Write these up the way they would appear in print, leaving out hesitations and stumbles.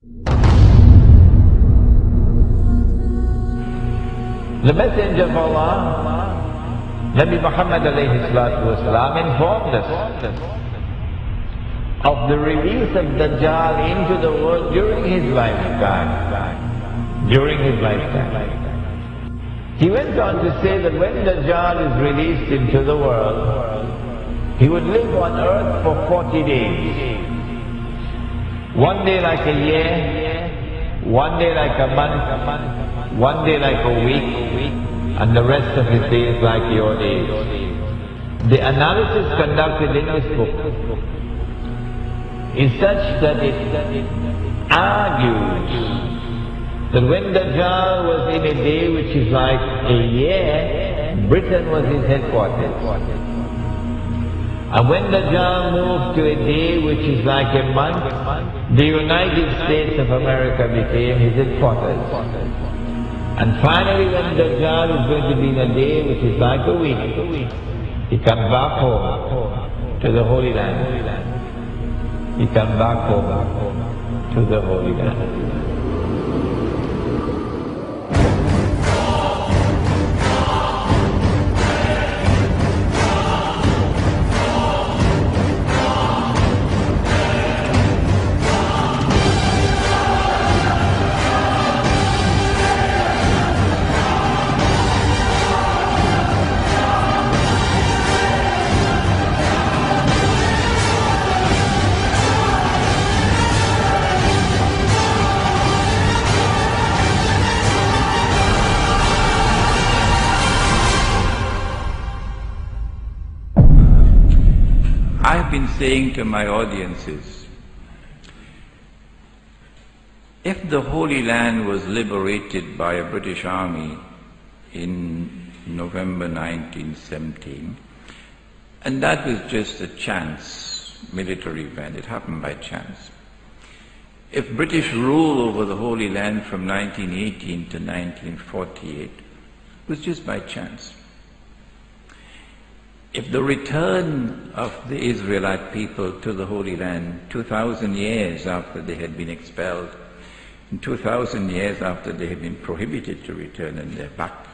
The Messenger of Allah, Nabi Muhammad alayhi salatu wasalam, informed us of the release of Dajjal into the world during his lifetime. He went on to say that when Dajjal is released into the world, he would live on earth for 40 days. One day like a year, one day like a month, one day like a week, and the rest of his days like your days. The analysis conducted in this book is such that it argues that when Dajjal was in a day which is like a year, Britain was his headquarters. And when Dajjal moved to a day which is like a month, the United States of America became his headquarters. And finally when Dajjal is going to be in a day which is like a week, he comes back home to the Holy Land. He comes back home to the Holy Land. I've been saying to my audiences, if the Holy Land was liberated by a British army in November 1917, and that was just a chance military event, it happened by chance. If British rule over the Holy Land from 1918 to 1948 was just by chance. If the return of the Israelite people to the Holy Land 2,000 years after they had been expelled, and 2,000 years after they had been prohibited to return and they're back,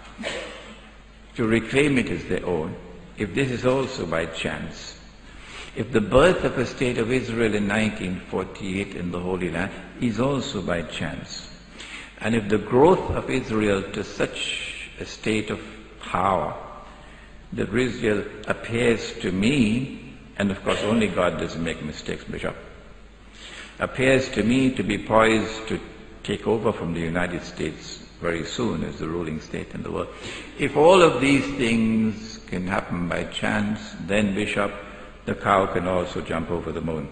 to reclaim it as their own, if this is also by chance, if the birth of a state of Israel in 1948 in the Holy Land is also by chance, and if the growth of Israel to such a state of power that Israel appears to me, and of course only God doesn't make mistakes, Bishop, appears to me to be poised to take over from the United States very soon as the ruling state in the world. If all of these things can happen by chance, then Bishop, the cow can also jump over the moon.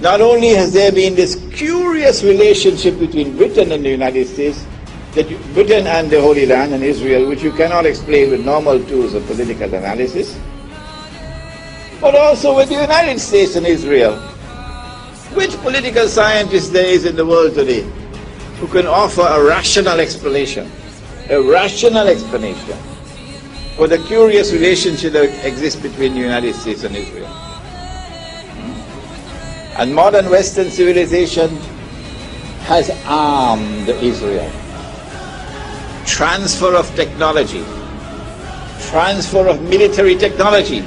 Not only has there been this curious relationship between Britain and the United States, that Britain and the Holy Land and Israel, which you cannot explain with normal tools of political analysis, but also with the United States and Israel. Which political scientist there is in the world today who can offer a rational explanation for the curious relationship that exists between the United States and Israel? And modern Western civilization has armed Israel. Transfer of technology, transfer of military technology,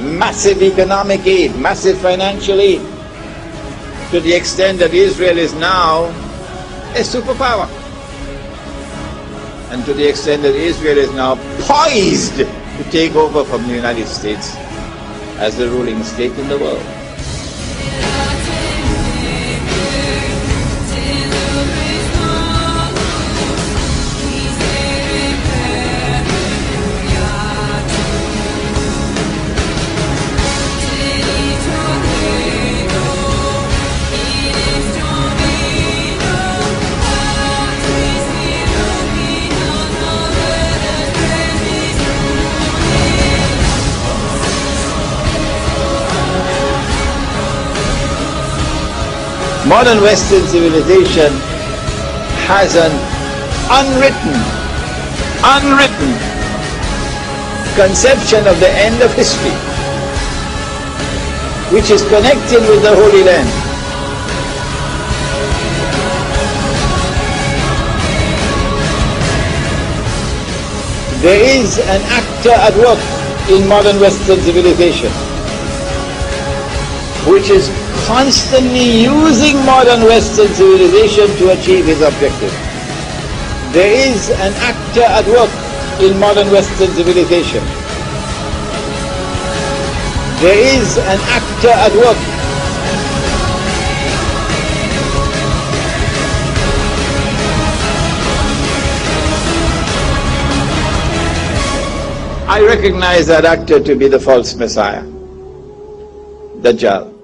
massive economic aid, massive financial aid, to the extent that Israel is now a superpower. And to the extent that Israel is now poised to take over from the United States as the ruling state in the world. Modern Western civilization has an unwritten conception of the end of history, which is connected with the Holy Land. There is an actor at work in modern Western civilization, which is constantly using modern Western civilization to achieve his objective. There is an actor at work in modern Western civilization. There is an actor at work. I recognize that actor to be the false Messiah, Deccal.